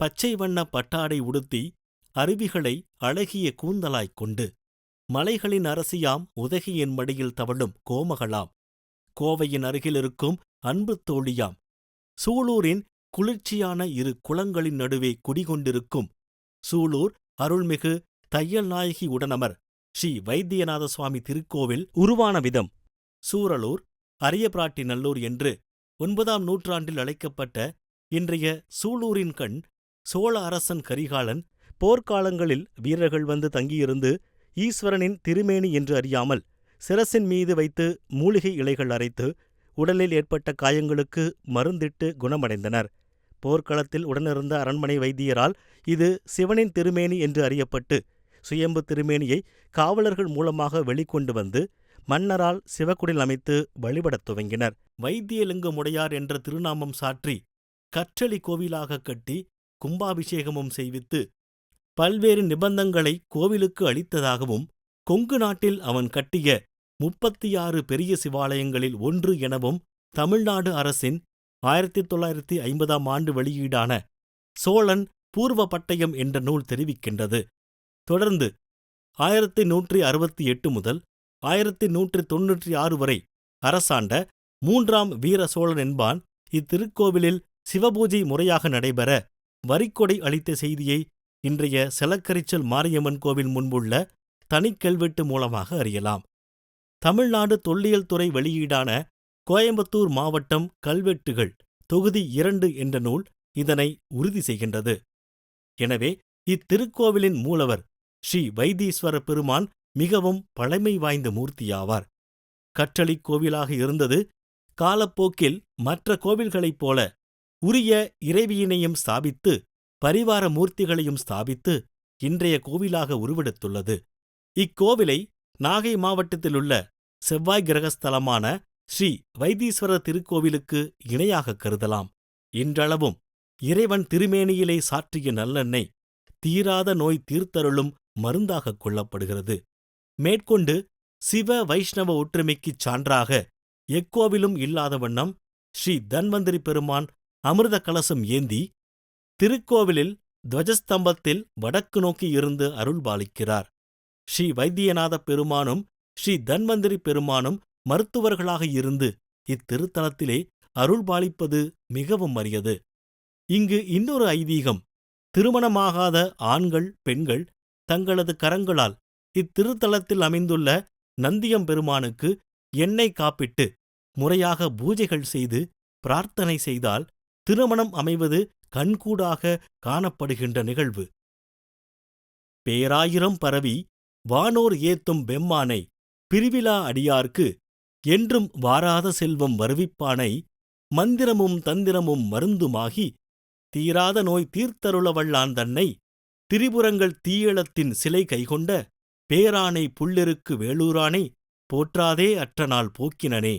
பச்சை வண்ண பட்டாடை உடுத்தி அருவிகளை அழகிய கூந்தலாய்க் கொண்டு மலைகளின் அரசியாம் உதகையின் மடியில் தவழும் கோமகளாம் கோவையின் அருகிலிருக்கும் அன்பு தோழியாம் சூலூரின் குளிர்ச்சியான இரு குளங்களின் நடுவே குடிகொண்டிருக்கும் சூலூர் அருள்மிகு தையல் நாயகி உடனமர் ஸ்ரீ வைத்தியநாத சுவாமி திருக்கோவில் உருவான விதம். சூரலூர் அரியபிராட்டிநல்லூர் என்று 9ஆம் நூற்றாண்டில் அழைக்கப்பட்ட இன்றைய சூலூரின் கண் சோழ அரசன் கரிகாலன் போர்க்காலங்களில் வீரர்கள் வந்து தங்கியிருந்து ஈஸ்வரனின் திருமேனி என்று அறியாமல் சிரசின் மீது வைத்து மூலிகை இலைகள் அரைத்து உடலில் ஏற்பட்ட காயங்களுக்கு மருந்திட்டு குணமடைந்தனர். போர்க்களத்தில் உடனிருந்த அரண்மனை வைத்தியரால் இது சிவனின் திருமேனி என்று அறியப்பட்டு சுயம்பு திருமேனியை காவலர்கள் மூலமாக வெளிக்கொண்டு வந்து மன்னரால் சிவக்குடில் அமைத்து வழிபடத் துவங்கினர். வைத்தியலிங்கமுடையார் என்ற திருநாமம் சாற்றி கற்றளி கோவிலாக கட்டி கும்பாபிஷேகமும் செய்வித்து பல்வேறு நிபந்தங்களை கோவிலுக்கு அளித்ததாகவும் கொங்கு நாட்டில் அவன் கட்டிய 36 பெரிய சிவாலயங்களில் ஒன்று எனவும் தமிழ்நாடு அரசின் 1950ஆம் ஆண்டு வெளியீடான சோழன் பூர்வ பட்டயம் என்ற நூல் தெரிவிக்கின்றது. தொடர்ந்து 1168 முதல் 1196 வரை அரசாண்ட 3ஆம் வீர சோழன் என்பான் இத்திருக்கோவிலில் சிவபூஜை முறையாக நடைபெற வரிக்கொடை அளித்த செய்தியை இன்றைய செலக்கரிச்சல் மாரியம்மன் கோவில் முன்புள்ள தனிக்கல்வெட்டு மூலமாக அறியலாம். தமிழ்நாடு தொல்லியல் துறை வெளியீடான கோயம்புத்தூர் மாவட்டம் கல்வெட்டுகள் தொகுதி 2 என்ற நூல் இதனை உறுதி செய்கின்றது. எனவே இத்திருக்கோவிலின் மூலவர் ஸ்ரீ வைத்தீஸ்வர பெருமான் மிகவும் பழமை வாய்ந்த மூர்த்தியாவார். கற்றளிக் கோவிலாக இருந்தது காலப்போக்கில் மற்ற கோவில்களைப் போல உரிய இறைவியினையும் ஸ்தாபித்து பரிவார மூர்த்திகளையும் ஸ்தாபித்து இன்றைய கோவிலாக உருவெடுத்துள்ளது. இக்கோவிலை நாகை மாவட்டத்திலுள்ள செவ்வாய் கிரகஸ்தலமான ஸ்ரீ வைத்தீஸ்வரர் திருக்கோவிலுக்கு இணையாக கருதலாம். இன்றளவும் இறைவன் திருமேனியிலே சாற்றிய நல்லெண்ணெய் தீராத நோய் தீர்த்தருளும் மருந்தாகக் கொள்ளப்படுகிறது. மேற்கொண்டு சிவ வைஷ்ணவ ஒற்றுமைக்குச் சான்றாக எக்கோவிலும் இல்லாத வண்ணம் ஸ்ரீ தன்வந்திரி பெருமான் அமிர்த கலசம் ஏந்தி திருக்கோவிலில் துவஜஸ்தம்பத்தில் வடக்கு நோக்கி இருந்து அருள்பாலிக்கிறார். ஸ்ரீ வைத்தியநாத பெருமானும் ஸ்ரீ தன்வந்திரி பெருமானும் மருத்துவர்களாக இருந்து இத்திருத்தலத்திலே அருள்பாலிப்பது மிகவும் அரியது. இங்கு இன்னொரு ஐதீகம். திருமணமாகாத ஆண்கள் பெண்கள் தங்களது கரங்களால் இத்திருத்தலத்தில் அமைந்துள்ள நந்தியம்பெருமானுக்கு எண்ணெய் காப்பிட்டு முறையாக பூஜைகள் செய்து பிரார்த்தனை செய்தால் திருமணம் அமைவது கண்கூடாக காணப்படுகின்ற நிகழ்வு. பேராயிரம் பரவி வானோர் ஏத்தும் பெம்மானை பிரிவிலா அடியார்க்கு என்றும் வாராத செல்வம் வருவிப்பானை மந்திரமும் தந்திரமும் மருந்துமாகி தீராத நோய் தீர்த்தருளவல்லான் தன்னை திரிபுரங்கள் தீயளத்தின் சிலை கைகொண்ட பேரானை புள்ளெருக்கு வேளூரானை போற்றாதே அற்றநாள் போக்கினனே.